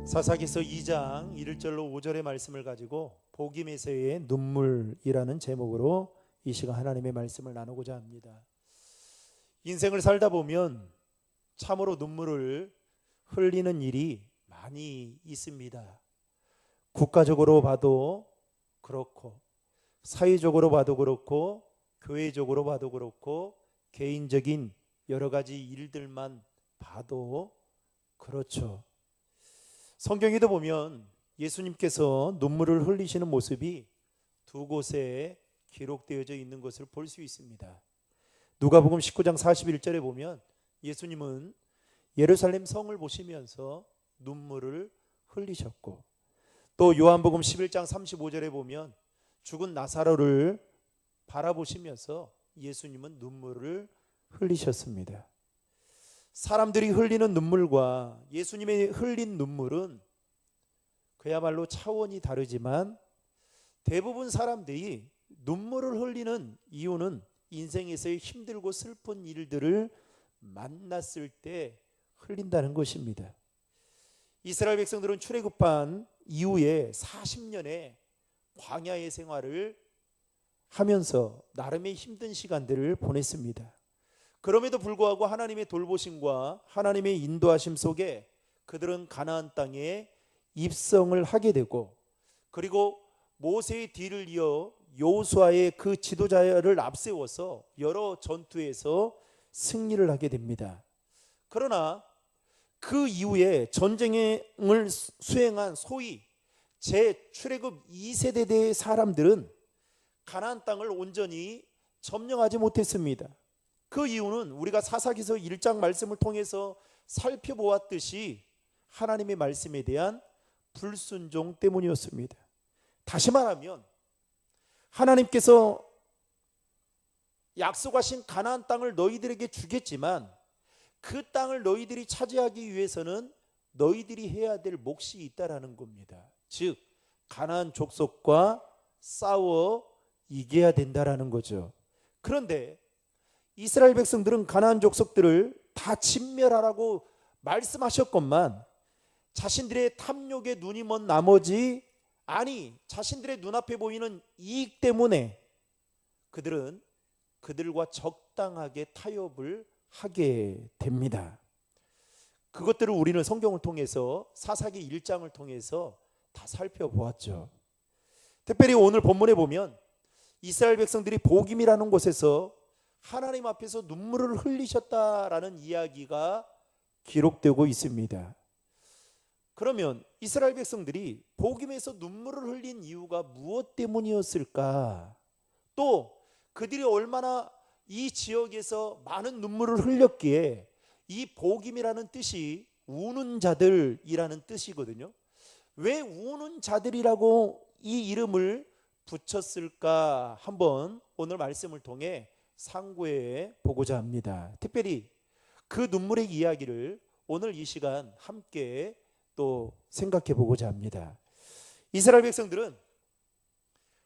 사사기서 2장 1절로 5절의 말씀을 가지고 복임에서의 눈물이라는 제목으로 이 시간 하나님의 말씀을 나누고자 합니다. 인생을 살다 보면 참으로 눈물을 흘리는 일이 많이 있습니다. 국가적으로 봐도 그렇고, 사회적으로 봐도 그렇고, 교회적으로 봐도 그렇고, 개인적인 여러 가지 일들만 봐도 그렇죠. 성경에도 보면 예수님께서 눈물을 흘리시는 모습이 두 곳에 기록되어져 있는 것을 볼 수 있습니다. 누가복음 19장 41절에 보면 예수님은 예루살렘 성을 보시면서 눈물을 흘리셨고, 또 요한복음 11장 35절에 보면 죽은 나사로를 바라보시면서 예수님은 눈물을 흘리셨습니다. 사람들이 흘리는 눈물과 예수님이 흘린 눈물은 그야말로 차원이 다르지만, 대부분 사람들이 눈물을 흘리는 이유는 인생에서의 힘들고 슬픈 일들을 만났을 때 흘린다는 것입니다. 이스라엘 백성들은 출애굽한 이후에 40년의 광야의 생활을 하면서 나름의 힘든 시간들을 보냈습니다. 그럼에도 불구하고 하나님의 돌보심과 하나님의 인도하심 속에 그들은 가나안 땅에 입성을 하게 되고, 그리고 모세의 뒤를 이어 여호수아의 그 지도자를 앞세워서 여러 전투에서 승리를 하게 됩니다. 그러나 그 이후에 전쟁을 수행한 소위 재출애굽 2세대의 사람들은 가나안 땅을 온전히 점령하지 못했습니다. 그 이유는 우리가 사사기서 1장 말씀을 통해서 살펴보았듯이 하나님의 말씀에 대한 불순종 때문이었습니다. 다시 말하면 하나님께서 약속하신 가나안 땅을 너희들에게 주겠지만, 그 땅을 너희들이 차지하기 위해서는 너희들이 해야 될 몫이 있다라는 겁니다. 즉 가나안 족속과 싸워 이겨야 된다라는 거죠. 그런데 이스라엘 백성들은 가나안 족속들을 다 진멸하라고 말씀하셨건만, 자신들의 탐욕에 눈이 먼 나머지, 자신들의 눈앞에 보이는 이익 때문에 그들은 그들과 적당하게 타협을 하게 됩니다. 그것들을 우리는 성경을 통해서 사사기 1장을 통해서 다 살펴보았죠. 특별히 오늘 본문에 보면 이스라엘 백성들이 복임이라는 곳에서 하나님 앞에서 눈물을 흘리셨다라는 이야기가 기록되고 있습니다. 그러면 이스라엘 백성들이 복임에서 눈물을 흘린 이유가 무엇 때문이었을까? 또 그들이 얼마나 이 지역에서 많은 눈물을 흘렸기에, 이 복임이라는 뜻이 우는 자들이라는 뜻이거든요. 왜 우는 자들이라고 이 이름을 붙였을까? 한번 오늘 말씀을 통해 상고해 보고자 합니다. 특별히 그 눈물의 이야기를 오늘 이 시간 함께 또 생각해 보고자 합니다. 이스라엘 백성들은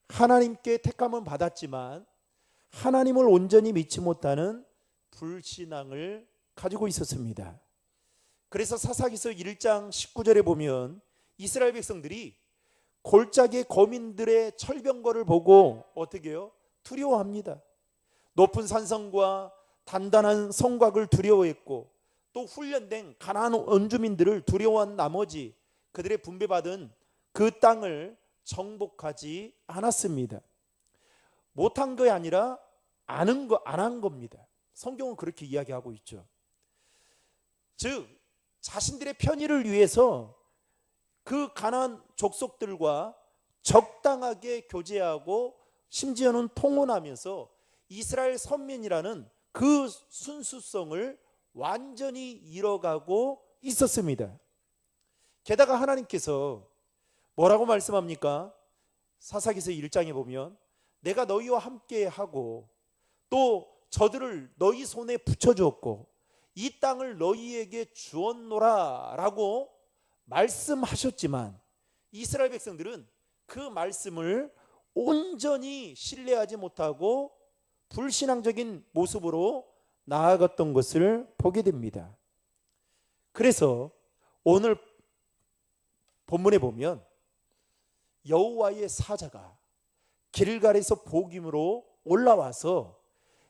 하나님께 택함은 받았지만 하나님을 온전히 믿지 못하는 불신앙을 가지고 있었습니다. 그래서 사사기서 1장 19절에 보면 이스라엘 백성들이 골짜기 거민들의 철병거를 보고 어떻게 해요? 두려워합니다. 높은 산성과 단단한 성곽을 두려워했고, 또 훈련된 가나안 원주민들을 두려워한 나머지 그들의 분배받은 그 땅을 정복하지 않았습니다. 못한 것이 아니라 안 한 겁니다. 성경은 그렇게 이야기하고 있죠. 즉 자신들의 편의를 위해서 그 가나안 족속들과 적당하게 교제하고 심지어는 통혼하면서 이스라엘 선민이라는 그 순수성을 완전히 잃어가고 있었습니다. 게다가 하나님께서 뭐라고 말씀합니까? 사사기서 1장에 보면 내가 너희와 함께 하고 또 저들을 너희 손에 붙여주었고 이 땅을 너희에게 주었노라 라고 말씀하셨지만, 이스라엘 백성들은 그 말씀을 온전히 신뢰하지 못하고 불신앙적인 모습으로 나아갔던 것을 보게 됩니다. 그래서 오늘 본문에 보면 여호와의 사자가 길갈에서 복임으로 올라와서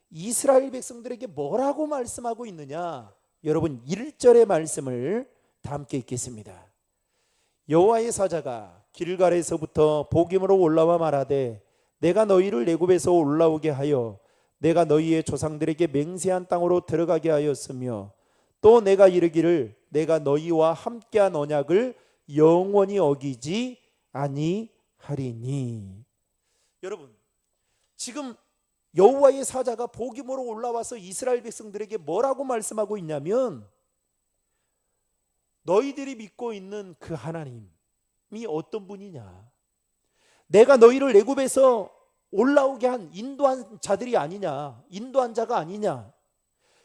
이스라엘 백성들에게 뭐라고 말씀하고 있느냐? 여러분 1절의 말씀을 다 함께 읽겠습니다. 여호와의 사자가 길갈에서부터 복임으로 올라와 말하되 내가 너희를 애굽에서 올라오게 하여 내가 너희의 조상들에게 맹세한 땅으로 들어가게 하였으며 또 내가 이르기를 내가 너희와 함께한 언약을 영원히 어기지 아니하리니. 여러분 지금 여호와의 사자가 복임으로 올라와서 이스라엘 백성들에게 뭐라고 말씀하고 있냐면 너희들이 믿고 있는 그 하나님이 어떤 분이냐, 내가 너희를 애굽에서 올라오게 한 인도한 자들이 아니냐, 인도한 자가 아니냐,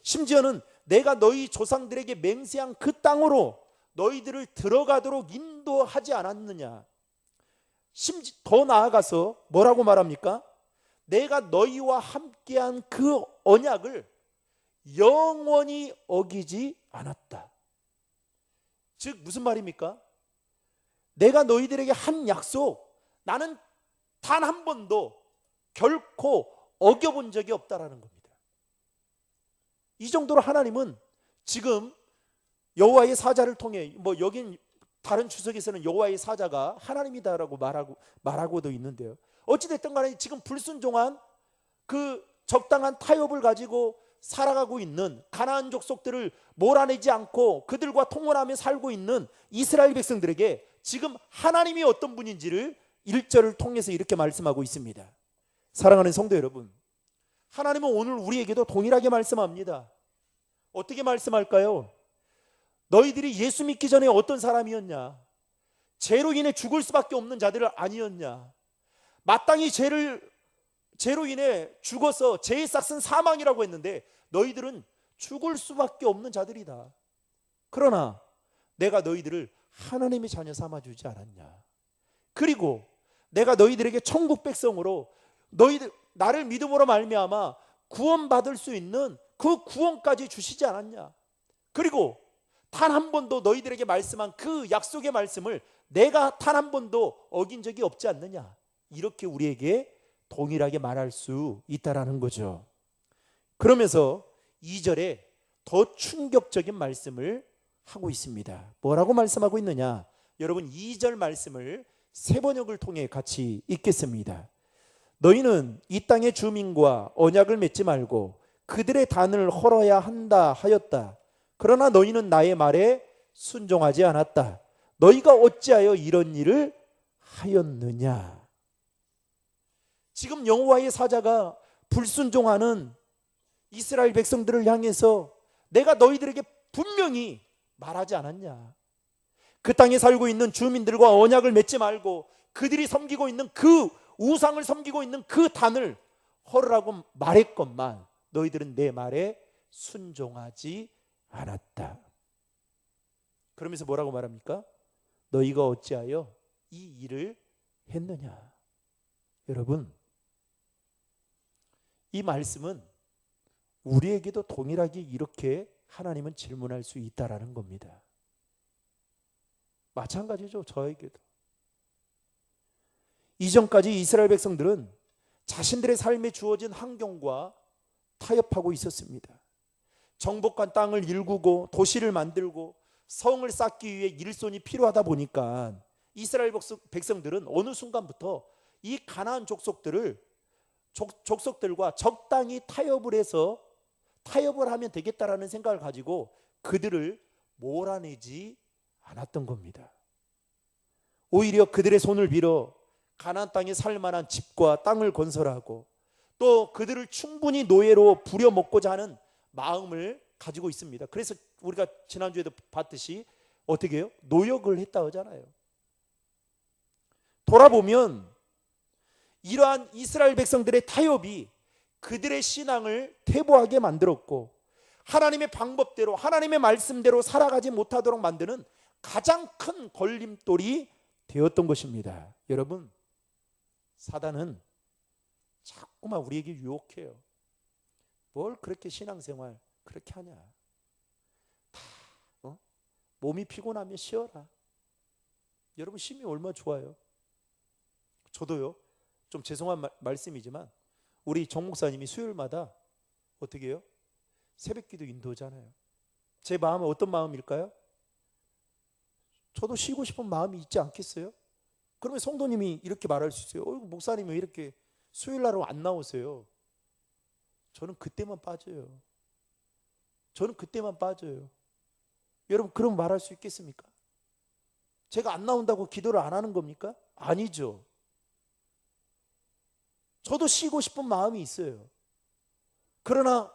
심지어는 내가 너희 조상들에게 맹세한 그 땅으로 너희들을 들어가도록 인도하지 않았느냐. 더 나아가서 뭐라고 말합니까? 내가 너희와 함께한 그 언약을 영원히 어기지 않았다. 즉 무슨 말입니까? 내가 너희들에게 한 약속 나는 단 한 번도 결코 어겨본 적이 없다라는 겁니다. 이 정도로 하나님은 지금 여호와의 사자를 통해, 여긴 다른 주석에서는 여호와의 사자가 하나님이다라고 말하고도 있는데요. 어찌됐든 간에 지금 불순종한 그 적당한 타협을 가지고 살아가고 있는 가나안 족속들을 몰아내지 않고 그들과 통혼하며 살고 있는 이스라엘 백성들에게 지금 하나님이 어떤 분인지를 1절을 통해서 이렇게 말씀하고 있습니다. 사랑하는 성도 여러분, 하나님은 오늘 우리에게도 동일하게 말씀합니다. 어떻게 말씀할까요? 너희들이 예수 믿기 전에 어떤 사람이었냐? 죄로 인해 죽을 수밖에 없는 자들 아니었냐? 마땅히 죄로 인해 죽어서 죄의 싹은 사망이라고 했는데 너희들은 죽을 수밖에 없는 자들이다. 그러나 내가 너희들을 하나님의 자녀 삼아주지 않았냐? 그리고 내가 너희들에게 천국 백성으로 너희들 나를 믿음으로 말미암아 구원받을 수 있는 그 구원까지 주시지 않았냐? 그리고 단 한 번도 너희들에게 말씀한 그 약속의 말씀을 내가 단 한 번도 어긴 적이 없지 않느냐? 이렇게 우리에게 동일하게 말할 수 있다라는 거죠. 그러면서 2절에 더 충격적인 말씀을 하고 있습니다. 뭐라고 말씀하고 있느냐? 여러분 2절 말씀을 새 번역을 통해 같이 읽겠습니다. 너희는 이 땅의 주민과 언약을 맺지 말고 그들의 단을 헐어야 한다 하였다. 그러나 너희는 나의 말에 순종하지 않았다. 너희가 어찌하여 이런 일을 하였느냐? 지금 여호와의 사자가 불순종하는 이스라엘 백성들을 향해서 내가 너희들에게 분명히 말하지 않았냐? 그 땅에 살고 있는 주민들과 언약을 맺지 말고 그들이 섬기고 있는 그 우상을 섬기고 있는 그 단을 헐으라고 말했건만 너희들은 내 말에 순종하지 않았다. 그러면서 뭐라고 말합니까? 너희가 어찌하여 이 일을 했느냐? 여러분, 이 말씀은 우리에게도 동일하게 이렇게 하나님은 질문할 수 있다라는 겁니다. 마찬가지죠. 저에게도. 이전까지 이스라엘 백성들은 자신들의 삶에 주어진 환경과 타협하고 있었습니다. 정복한 땅을 일구고 도시를 만들고 성을 쌓기 위해 일손이 필요하다 보니까 이스라엘 백성들은 어느 순간부터 이 가나안 족속들과 적당히 타협을 하면 되겠다라는 생각을 가지고 그들을 몰아내지 않았던 겁니다. 오히려 그들의 손을 빌어 가나안 땅에 살 만한 집과 땅을 건설하고 또 그들을 충분히 노예로 부려먹고자 하는 마음을 가지고 있습니다. 그래서 우리가 지난주에도 봤듯이 어떻게 해요? 노역을 했다 하잖아요. 돌아보면 이러한 이스라엘 백성들의 타협이 그들의 신앙을 퇴보하게 만들었고 하나님의 방법대로 하나님의 말씀대로 살아가지 못하도록 만드는 가장 큰 걸림돌이 되었던 것입니다. 여러분, 사단은 자꾸만 우리에게 유혹해요. 뭘 그렇게 신앙생활 그렇게 하냐? 다 몸이 피곤하면 쉬어라. 여러분 쉼이 얼마나 좋아요. 저도요, 좀 죄송한 말씀이지만 우리 정 목사님이 수요일마다 어떻게 해요? 새벽기도 인도잖아요. 제 마음은 어떤 마음일까요? 저도 쉬고 싶은 마음이 있지 않겠어요? 그러면 성도님이 이렇게 말할 수 있어요. 목사님 왜 이렇게 수요일날은 안 나오세요? 저는 그때만 빠져요. 저는 그때만 빠져요. 여러분 그럼 말할 수 있겠습니까? 제가 안 나온다고 기도를 안 하는 겁니까? 아니죠. 저도 쉬고 싶은 마음이 있어요. 그러나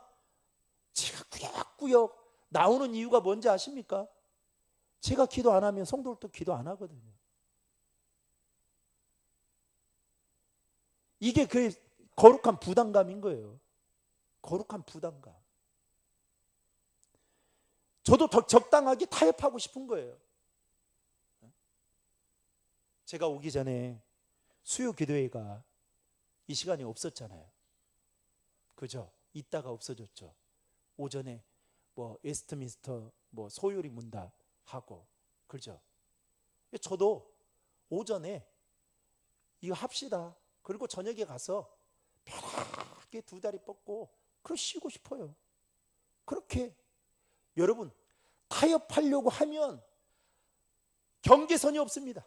제가 꾸역꾸역 나오는 이유가 뭔지 아십니까? 제가 기도 안 하면 성도들도 기도 안 하거든요. 이게 그 거룩한 부담감인 거예요. 거룩한 부담감. 저도 더 적당하게 타협하고 싶은 거예요. 제가 오기 전에 수요 기도회가 이 시간이 없었잖아요. 그죠? 있다가 없어졌죠. 오전에 뭐 웨스트민스터 뭐 소요리 문답 하고, 그죠? 저도 오전에 이거 합시다. 그리고 저녁에 가서 편하게 두 다리 뻗고 그렇게 쉬고 싶어요. 그렇게 여러분 타협하려고 하면 경계선이 없습니다.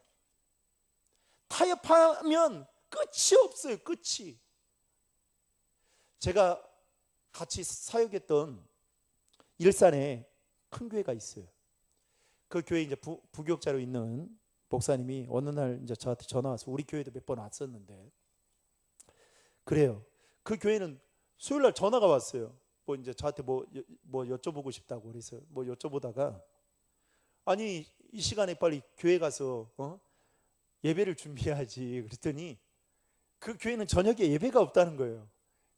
타협하면 끝이 없어요. 끝이. 제가 같이 사역했던 일산에 큰 교회가 있어요. 그 교회 이제 부교육자로 있는 목사님이 어느 날 이제 저한테 전화 와서, 우리 교회도 몇 번 왔었는데 그래요. 그 교회는 수요일 날 전화가 왔어요. 뭐 이제 저한테 뭐 여쭤보고 싶다고. 그래서 뭐 여쭤보다가, 아니 이 시간에 빨리 교회 가서 예배를 준비해야지 그랬더니 그 교회는 저녁에 예배가 없다는 거예요.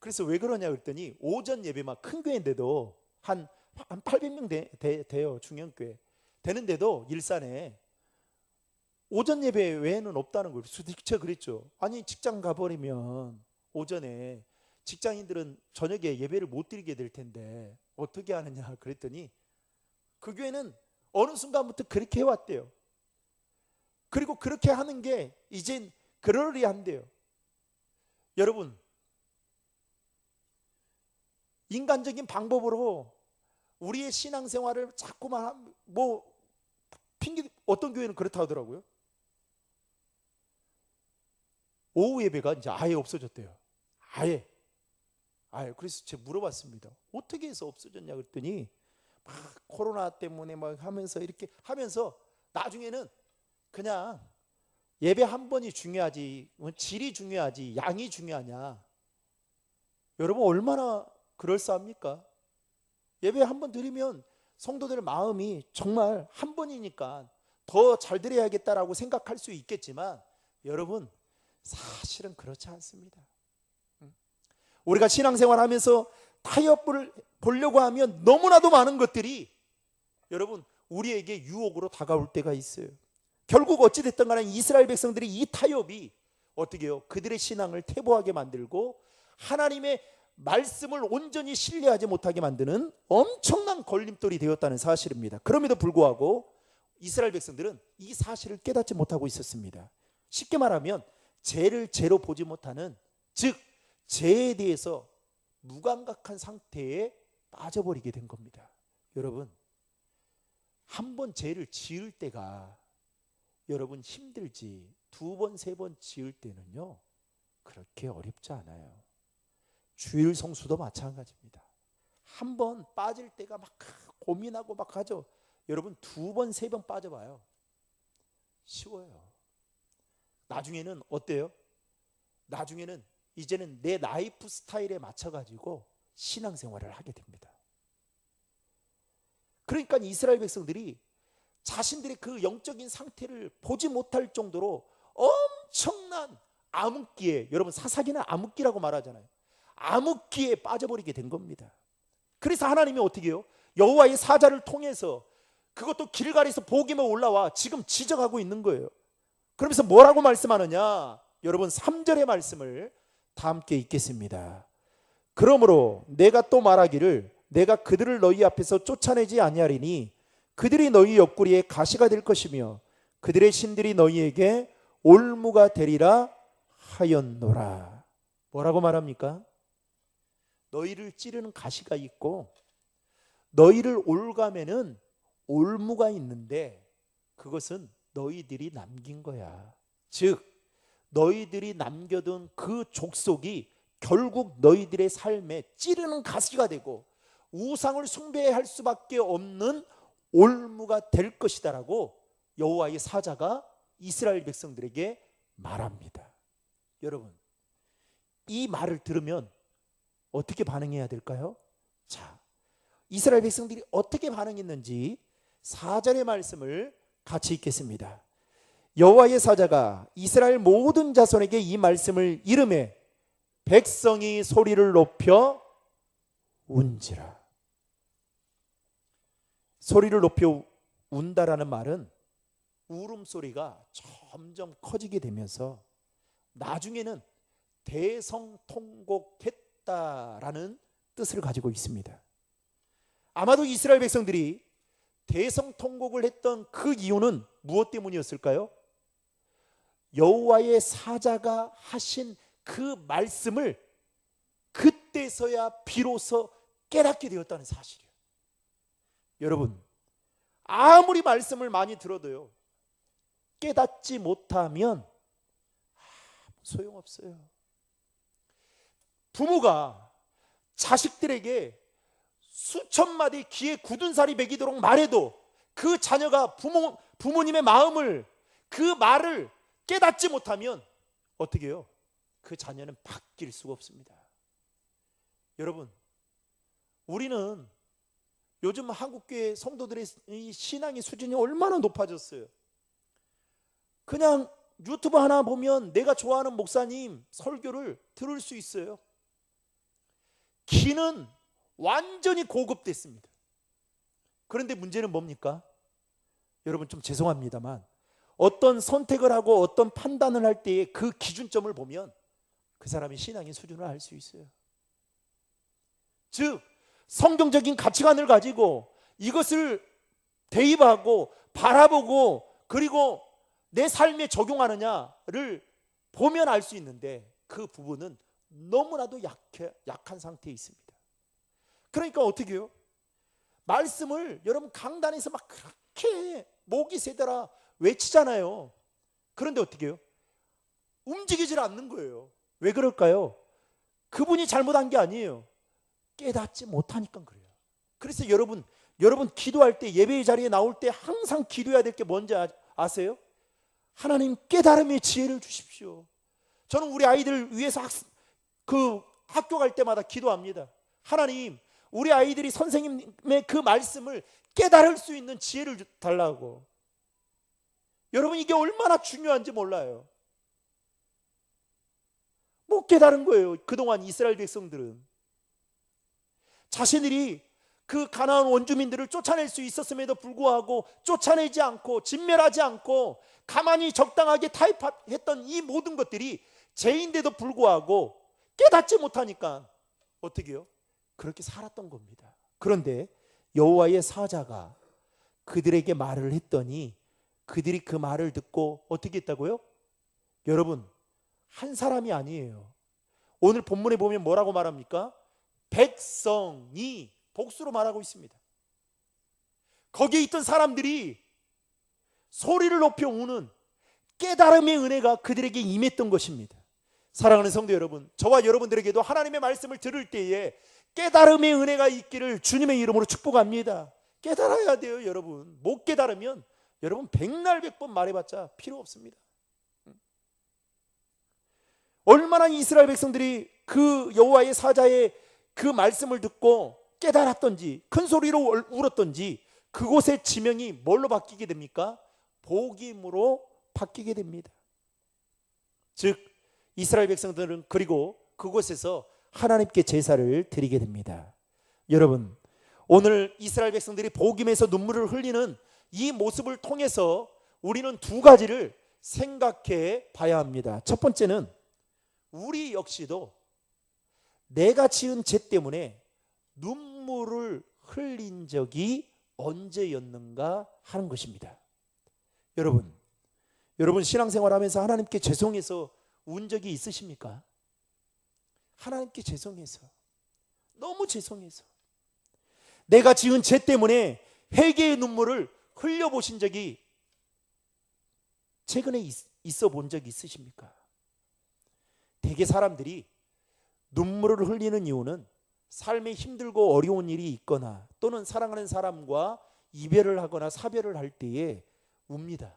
그래서 왜 그러냐 그랬더니 오전 예배만, 큰 교회인데도 한 800명 돼요. 중형교회 되는데도 일산에 오전 예배 외에는 없다는 거예요. 제가 그랬죠. 아니 직장 가버리면 오전에 직장인들은 저녁에 예배를 못 드리게 될 텐데 어떻게 하느냐 그랬더니 그 교회는 어느 순간부터 그렇게 해왔대요. 그리고 그렇게 하는 게 이젠 그러리한데요. 여러분 인간적인 방법으로 우리의 신앙생활을 자꾸만 뭐 핑계, 어떤 교회는 그렇다 하더라고요. 오후 예배가 이제 아예 없어졌대요. 아예. 그래서 제가 물어봤습니다. 어떻게 해서 없어졌냐 그랬더니 막 코로나 때문에 막 하면서 이렇게 하면서 나중에는 그냥 예배 한 번이 중요하지 질이 중요하지 양이 중요하냐. 여러분 얼마나 그럴싸합니까? 예배 한 번 드리면 성도들 마음이 정말 한 번이니까 더 잘 드려야겠다라고 생각할 수 있겠지만 여러분 사실은 그렇지 않습니다. 우리가 신앙생활하면서 타협을 보려고 하면 너무나도 많은 것들이 여러분 우리에게 유혹으로 다가올 때가 있어요. 결국 어찌됐든 간에 이스라엘 백성들이 이 타협이 어떻게 해요? 그들의 신앙을 퇴보하게 만들고 하나님의 말씀을 온전히 신뢰하지 못하게 만드는 엄청난 걸림돌이 되었다는 사실입니다. 그럼에도 불구하고 이스라엘 백성들은 이 사실을 깨닫지 못하고 있었습니다. 쉽게 말하면 죄를 죄로 보지 못하는, 즉 죄에 대해서 무감각한 상태에 빠져버리게 된 겁니다. 여러분 한 번 죄를 지을 때가 여러분 힘들지 두 번, 세 번 지을 때는요 그렇게 어렵지 않아요. 주일 성수도 마찬가지입니다. 한 번 빠질 때가 막 고민하고 막 하죠. 여러분 두 번, 세 번 빠져봐요. 쉬워요. 나중에는 어때요? 나중에는 이제는 내 라이프 스타일에 맞춰가지고 신앙생활을 하게 됩니다. 그러니까 이스라엘 백성들이 자신들의 그 영적인 상태를 보지 못할 정도로 엄청난 암흑기에, 여러분 사사기는 암흑기라고 말하잖아요. 암흑기에 빠져버리게 된 겁니다. 그래서 하나님이 어떻게 해요? 여호와의 사자를 통해서, 그것도 길갈에서 복임에 올라와 지금 지적하고 있는 거예요. 그러면서 뭐라고 말씀하느냐? 여러분 3절의 말씀을 다 함께 읽겠습니다. 그러므로 내가 또 말하기를 내가 그들을 너희 앞에서 쫓아내지 아니하리니 그들이 너희 옆구리에 가시가 될 것이며 그들의 신들이 너희에게 올무가 되리라 하였노라. 뭐라고 말합니까? 너희를 찌르는 가시가 있고 너희를 올가매는 올무가 있는데 그것은 너희들이 남긴 거야. 즉 너희들이 남겨둔 그 족속이 결국 너희들의 삶에 찌르는 가시가 되고 우상을 숭배할 수밖에 없는 올무가 될 것이다라고 여호와의 사자가 이스라엘 백성들에게 말합니다. 여러분, 이 말을 들으면 어떻게 반응해야 될까요? 자, 이스라엘 백성들이 어떻게 반응했는지 4절의 말씀을 같이 읽겠습니다. 여호와의 사자가 이스라엘 모든 자손에게 이 말씀을 이르매 백성이 소리를 높여 운지라. 소리를 높여 운다라는 말은 울음소리가 점점 커지게 되면서 나중에는 대성통곡했다라는 뜻을 가지고 있습니다. 아마도 이스라엘 백성들이 대성통곡을 했던 그 이유는 무엇 때문이었을까요? 여호와의 사자가 하신 그 말씀을 그때서야 비로소 깨닫게 되었다는 사실이에요. 여러분, 아무리 말씀을 많이 들어도요, 깨닫지 못하면 소용없어요. 부모가 자식들에게 수천 마디 귀에 굳은 살이 배기도록 말해도 그 자녀가 부모님의 마음을, 그 말을 깨닫지 못하면 어떻게 해요? 그 자녀는 바뀔 수가 없습니다. 여러분, 우리는 요즘 한국교회 성도들의 이 신앙의 수준이 얼마나 높아졌어요. 그냥 유튜브 하나 보면 내가 좋아하는 목사님 설교를 들을 수 있어요. 귀는 완전히 고급됐습니다. 그런데 문제는 뭡니까? 여러분, 좀 죄송합니다만 어떤 선택을 하고 어떤 판단을 할 때의 그 기준점을 보면 그 사람의 신앙의 수준을 알 수 있어요. 즉 성경적인 가치관을 가지고 이것을 대입하고 바라보고 그리고 내 삶에 적용하느냐를 보면 알 수 있는데 그 부분은 너무나도 약한 상태에 있습니다. 그러니까 어떻게 해요? 말씀을 여러분 강단에서 막 그렇게 목이 세더라 외치잖아요. 그런데 어떻게 해요? 움직이질 않는 거예요. 왜 그럴까요? 그분이 잘못한 게 아니에요. 깨닫지 못하니까 그래요. 그래서 여러분 기도할 때, 예배의 자리에 나올 때 항상 기도해야 될 게 뭔지 아세요? 하나님, 깨달음의 지혜를 주십시오. 저는 우리 아이들 위해서 학교 갈 때마다 기도합니다. 하나님, 우리 아이들이 선생님의 그 말씀을 깨달을 수 있는 지혜를 달라고. 여러분, 이게 얼마나 중요한지 몰라요. 못 깨달은 거예요. 그동안 이스라엘 백성들은 자신들이 그 가나안 원주민들을 쫓아낼 수 있었음에도 불구하고 쫓아내지 않고 진멸하지 않고 가만히 적당하게 타협했던 이 모든 것들이 죄인데도 불구하고 깨닫지 못하니까 어떻게 해요? 그렇게 살았던 겁니다. 그런데 여호와의 사자가 그들에게 말을 했더니 그들이 그 말을 듣고 어떻게 했다고요? 여러분, 한 사람이 아니에요. 오늘 본문에 보면 뭐라고 말합니까? 백성이, 복수로 말하고 있습니다. 거기에 있던 사람들이 소리를 높여 우는 깨달음의 은혜가 그들에게 임했던 것입니다. 사랑하는 성도 여러분, 저와 여러분들에게도 하나님의 말씀을 들을 때에 깨달음의 은혜가 있기를 주님의 이름으로 축복합니다. 깨달아야 돼요. 여러분, 못 깨달으면 여러분 백날 백번 말해봤자 필요 없습니다. 얼마나 이스라엘 백성들이 그 여호와의 사자의 그 말씀을 듣고 깨달았던지, 큰 소리로 울었던지, 그곳의 지명이 뭘로 바뀌게 됩니까? 복임으로 바뀌게 됩니다. 즉 이스라엘 백성들은 그리고 그곳에서 하나님께 제사를 드리게 됩니다. 여러분, 오늘 이스라엘 백성들이 복임에서 눈물을 흘리는 이 모습을 통해서 우리는 두 가지를 생각해 봐야 합니다. 첫 번째는 우리 역시도 내가 지은 죄 때문에 눈물을 흘린 적이 언제였는가 하는 것입니다. 여러분, 여러분 신앙생활하면서 하나님께 죄송해서 운 적이 있으십니까? 하나님께 죄송해서, 너무 죄송해서 내가 지은 죄 때문에 회개의 눈물을 흘려보신 적이 최근에 있어 본 적이 있으십니까? 대개 사람들이 눈물을 흘리는 이유는 삶에 힘들고 어려운 일이 있거나 또는 사랑하는 사람과 이별을 하거나 사별을 할 때에 웁니다.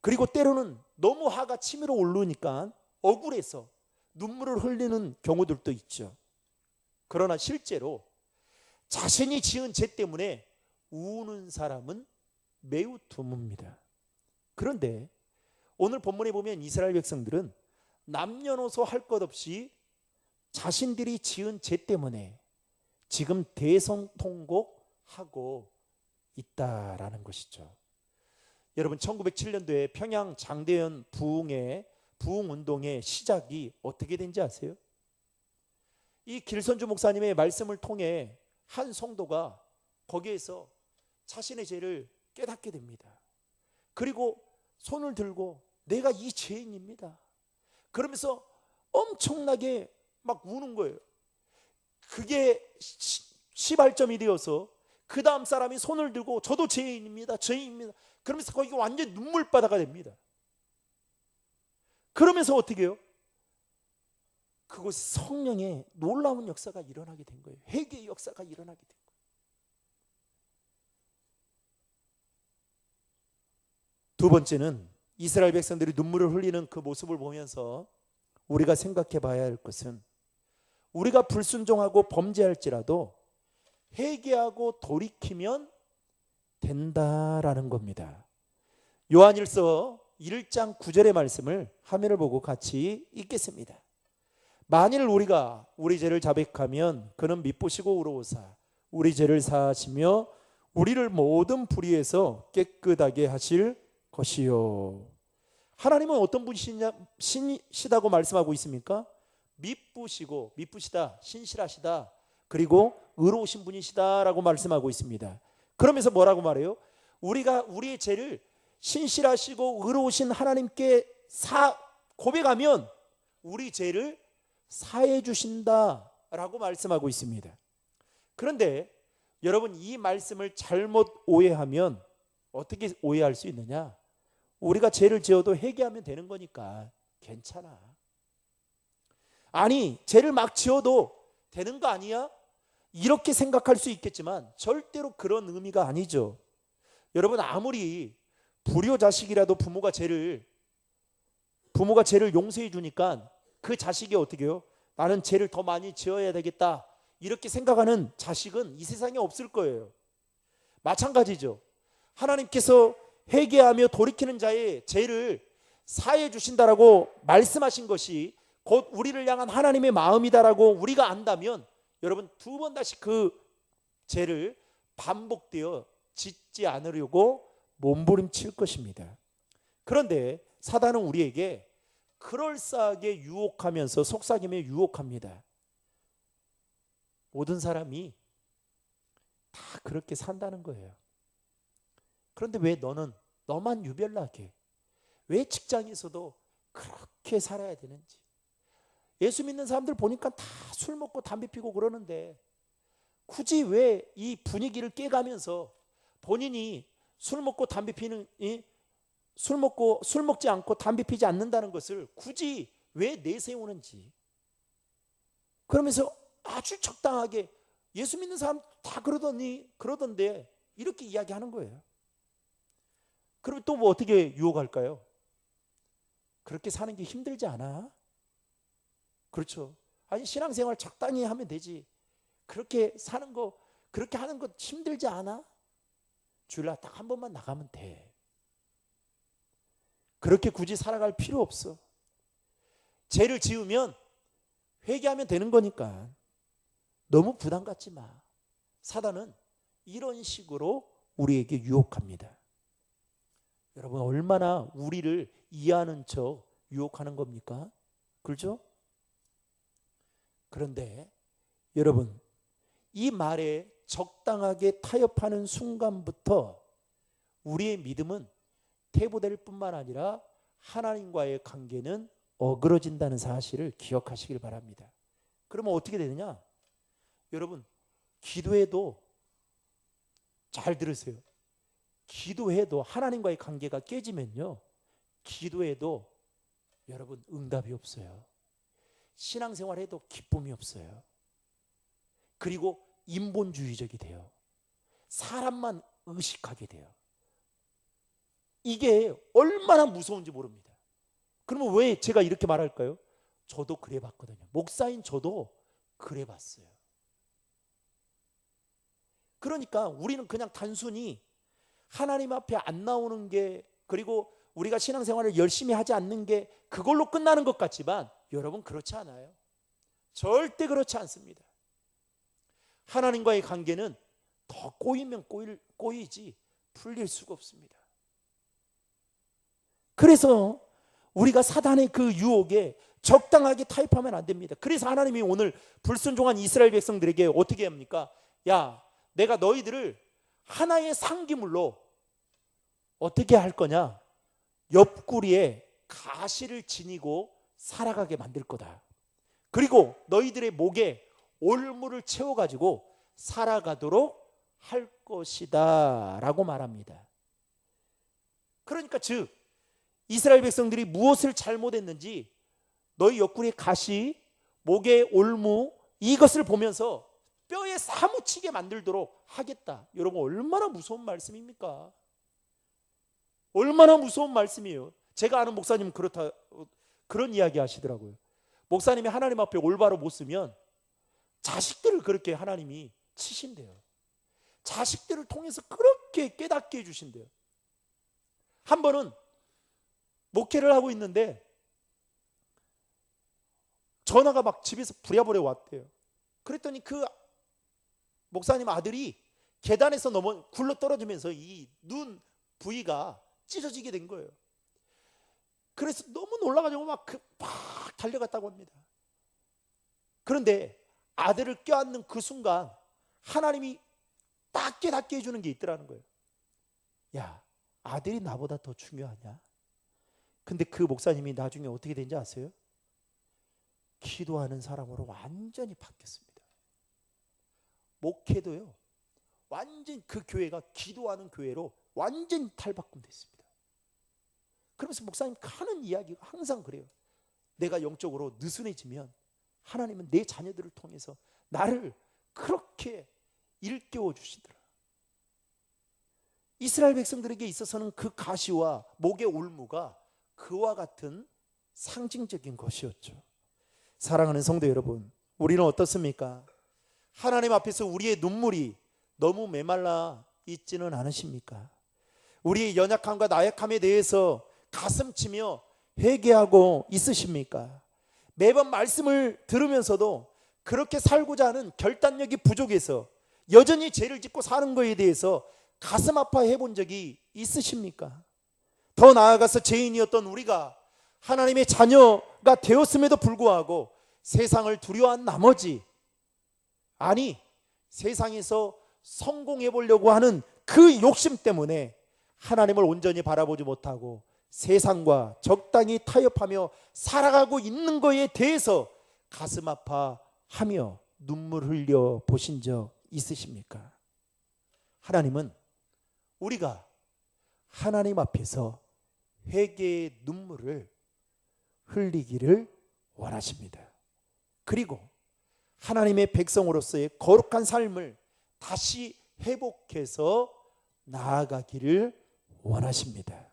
그리고 때로는 너무 화가 치밀어 오르니까 억울해서 눈물을 흘리는 경우들도 있죠. 그러나 실제로 자신이 지은 죄 때문에 우는 사람은 매우 드뭅니다. 그런데 오늘 본문에 보면 이스라엘 백성들은 남녀노소 할 것 없이 자신들이 지은 죄 때문에 지금 대성통곡하고 있다라는 것이죠. 여러분 1907년도에 평양 장대현 부흥운동의 시작이 어떻게 된지 아세요? 이 길선주 목사님의 말씀을 통해 한 성도가 거기에서 자신의 죄를 깨닫게 됩니다. 그리고 손을 들고 내가 이 죄인입니다. 그러면서 엄청나게 막 우는 거예요. 그게 시발점이 되어서 그 다음 사람이 손을 들고 저도 죄인입니다. 죄인입니다. 그러면서 거기가 완전히 눈물바다가 됩니다. 그러면서 어떻게 해요? 그곳 성령의 놀라운 역사가 일어나게 된 거예요. 회개의 역사가 일어나게 된 거예요. 두 번째는 이스라엘 백성들이 눈물을 흘리는 그 모습을 보면서 우리가 생각해 봐야 할 것은 우리가 불순종하고 범죄할지라도 회개하고 돌이키면 된다라는 겁니다. 요한일서 1장 9절의 말씀을 화면을 보고 같이 읽겠습니다. 만일 우리가 우리 죄를 자백하면 그는 미쁘시고 의로우사 우리 죄를 사하시며 우리를 모든 불의에서 깨끗하게 하실 것이요. 하나님은 어떤 분이시다고 말씀하고 있습니까? 미쁘시다, 신실하시다, 그리고 의로우신 분이시다라고 말씀하고 있습니다. 그러면서 뭐라고 말해요? 우리가 우리의 죄를 신실하시고 의로우신 하나님께 고백하면 우리 죄를 사해 주신다라고 말씀하고 있습니다. 그런데 여러분 이 말씀을 잘못 오해하면 어떻게 오해할 수 있느냐? 우리가 죄를 지어도 회개하면 되는 거니까 괜찮아. 아니 죄를 막 지어도 되는 거 아니야? 이렇게 생각할 수 있겠지만 절대로 그런 의미가 아니죠. 여러분 아무리 불효자식이라도 부모가 죄를 용서해 주니까 그 자식이 어떻게 해요? 나는 죄를 더 많이 지어야 되겠다 이렇게 생각하는 자식은 이 세상에 없을 거예요. 마찬가지죠. 하나님께서 회개하며 돌이키는 자의 죄를 사해 주신다라고 말씀하신 것이 곧 우리를 향한 하나님의 마음이다라고 우리가 안다면 여러분 두 번 다시 그 죄를 반복되어 짓지 않으려고 몸부림칠 것입니다. 그런데 사단은 우리에게 그럴싸하게 유혹하면서 속삭이며 유혹합니다. 모든 사람이 다 그렇게 산다는 거예요. 그런데 왜 너만 유별나게, 왜 직장에서도 그렇게 살아야 되는지. 예수 믿는 사람들 보니까 다 술 먹고 담배 피고 그러는데 굳이 왜 이 분위기를 깨가면서 본인이 술 먹지 않고 담배 피지 않는다는 것을 굳이 왜 내세우는지. 그러면서 아주 적당하게 예수 믿는 사람 다 그러던데 이렇게 이야기하는 거예요. 그럼 또 뭐 어떻게 유혹할까요? 그렇게 사는 게 힘들지 않아? 그렇죠. 아니 신앙생활 적당히 하면 되지. 그렇게 사는 거, 그렇게 하는 거 힘들지 않아? 주일날 딱 한 번만 나가면 돼. 그렇게 굳이 살아갈 필요 없어. 죄를 지으면 회개하면 되는 거니까 너무 부담 갖지 마. 사단은 이런 식으로 우리에게 유혹합니다. 여러분 얼마나 우리를 이해하는 척 유혹하는 겁니까? 그렇죠? 그런데 여러분 이 말에 적당하게 타협하는 순간부터 우리의 믿음은 퇴보될 뿐만 아니라 하나님과의 관계는 어그러진다는 사실을 기억하시길 바랍니다. 그러면 어떻게 되느냐? 여러분, 기도해도, 잘 들으세요. 기도해도 하나님과의 관계가 깨지면요, 기도해도 여러분 응답이 없어요. 신앙생활해도 기쁨이 없어요. 그리고 인본주의적이 돼요. 사람만 의식하게 돼요. 이게 얼마나 무서운지 모릅니다. 그러면 왜 제가 이렇게 말할까요? 저도 그래 봤거든요. 목사인 저도 그래 봤어요. 그러니까 우리는 그냥 단순히 하나님 앞에 안 나오는 게, 그리고 우리가 신앙생활을 열심히 하지 않는 게 그걸로 끝나는 것 같지만 여러분, 그렇지 않아요. 절대 그렇지 않습니다. 하나님과의 관계는 더 꼬이면 꼬이지 풀릴 수가 없습니다. 그래서 우리가 사단의 그 유혹에 적당하게 타협하면 안 됩니다. 그래서 하나님이 오늘 불순종한 이스라엘 백성들에게 어떻게 합니까? 야, 내가 너희들을 하나의 상기물로 어떻게 할 거냐? 옆구리에 가시를 지니고 살아가게 만들 거다. 그리고 너희들의 목에 올무를 채워가지고 살아가도록 할 것이다 라고 말합니다. 그러니까 즉 이스라엘 백성들이 무엇을 잘못했는지, 너희 옆구리에 가시, 목에 올무, 이것을 보면서 뼈에 사무치게 만들도록 하겠다. 여러분, 얼마나 무서운 말씀입니까? 얼마나 무서운 말씀이에요. 제가 아는 목사님은 그런 이야기 하시더라고요. 목사님이 하나님 앞에 올바로 못 쓰면 자식들을 그렇게 하나님이 치신대요. 자식들을 통해서 그렇게 깨닫게 해주신대요. 한 번은 목회를 하고 있는데 전화가 막 집에서 부랴부랴 왔대요. 그랬더니 그 목사님 아들이 계단에서 굴러 떨어지면서 이 눈 부위가 찢어지게 된 거예요. 그래서 너무 놀라가지고 막 달려갔다고 합니다. 그런데 아들을 껴안는 그 순간 하나님이 딱 깨닫게 해주는 게 있더라는 거예요. 야, 아들이 나보다 더 중요하냐? 근데 그 목사님이 나중에 어떻게 된지 아세요? 기도하는 사람으로 완전히 바뀌었습니다. 목회도요, 완전 그 교회가 기도하는 교회로 완전히 탈바꿈됐습니다. 그러면서 목사님 하는 이야기가 항상 그래요. 내가 영적으로 느슨해지면 하나님은 내 자녀들을 통해서 나를 그렇게 일깨워 주시더라. 이스라엘 백성들에게 있어서는 그 가시와 목의 올무가 그와 같은 상징적인 것이었죠. 사랑하는 성도 여러분, 우리는 어떻습니까? 하나님 앞에서 우리의 눈물이 너무 메말라 있지는 않으십니까? 우리의 연약함과 나약함에 대해서 가슴치며 회개하고 있으십니까? 매번 말씀을 들으면서도 그렇게 살고자 하는 결단력이 부족해서 여전히 죄를 짓고 사는 것에 대해서 가슴 아파해 본 적이 있으십니까? 더 나아가서 죄인이었던 우리가 하나님의 자녀가 되었음에도 불구하고 세상을 두려워한 나머지, 아니 세상에서 성공해 보려고 하는 그 욕심 때문에 하나님을 온전히 바라보지 못하고 세상과 적당히 타협하며 살아가고 있는 것에 대해서 가슴 아파하며 눈물 흘려 보신 적 있으십니까? 하나님은 우리가 하나님 앞에서 회개의 눈물을 흘리기를 원하십니다. 그리고 하나님의 백성으로서의 거룩한 삶을 다시 회복해서 나아가기를 원하십니다.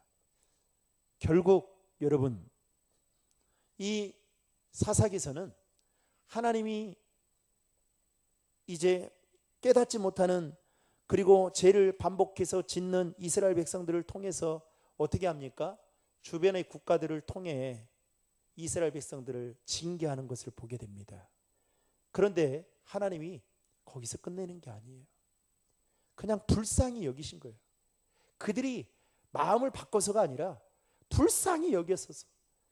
결국 여러분, 이 사사기서는 하나님이 이제 깨닫지 못하는, 그리고 죄를 반복해서 짓는 이스라엘 백성들을 통해서 어떻게 합니까? 주변의 국가들을 통해 이스라엘 백성들을 징계하는 것을 보게 됩니다. 그런데 하나님이 거기서 끝내는 게 아니에요. 그냥 불쌍히 여기신 거예요. 그들이 마음을 바꿔서가 아니라 불쌍히 여겼어서,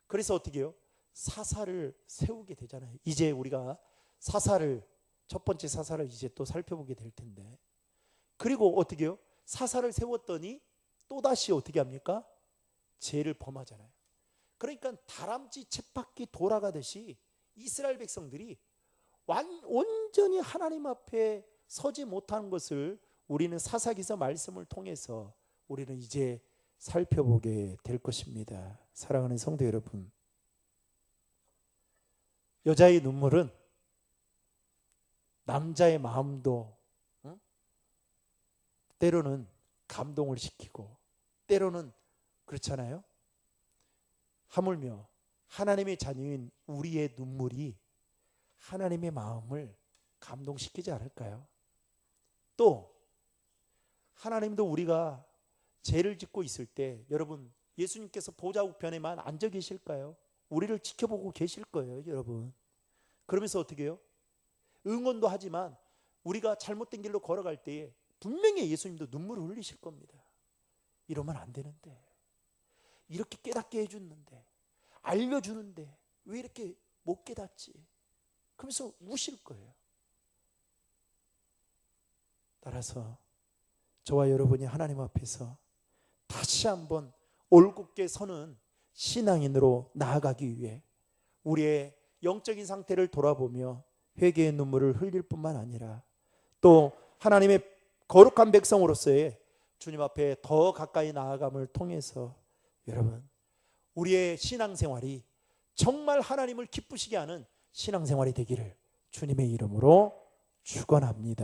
그래서 어떻게 해요? 사사를 세우게 되잖아요. 이제 우리가 첫 번째 사사를 이제 또 살펴보게 될 텐데, 그리고 어떻게 해요? 사사를 세웠더니 또다시 어떻게 합니까? 죄를 범하잖아요. 그러니까 다람쥐 쳇바퀴 돌아가듯이 이스라엘 백성들이 온전히 하나님 앞에 서지 못하는 것을 우리는 사사기서 말씀을 통해서 우리는 이제 살펴보게 될 것입니다. 사랑하는 성도 여러분, 여자의 눈물은 남자의 마음도 때로는 감동을 시키고 때로는 그렇잖아요. 하물며 하나님의 자녀인 우리의 눈물이 하나님의 마음을 감동시키지 않을까요? 또 하나님도 우리가 죄를 짓고 있을 때 여러분 예수님께서 보좌 우편에만 앉아 계실까요? 우리를 지켜보고 계실 거예요, 여러분. 그러면서 어떻게 해요? 응원도 하지만 우리가 잘못된 길로 걸어갈 때에 분명히 예수님도 눈물을 흘리실 겁니다. 이러면 안 되는데, 이렇게 깨닫게 해주는데, 알려주는데 왜 이렇게 못 깨닫지? 그러면서 우실 거예요. 따라서 저와 여러분이 하나님 앞에서 다시 한번 올곧게 서는 신앙인으로 나아가기 위해 우리의 영적인 상태를 돌아보며 회개의 눈물을 흘릴 뿐만 아니라 또 하나님의 거룩한 백성으로서의 주님 앞에 더 가까이 나아감을 통해서 여러분 우리의 신앙생활이 정말 하나님을 기쁘시게 하는 신앙생활이 되기를 주님의 이름으로 축원합니다.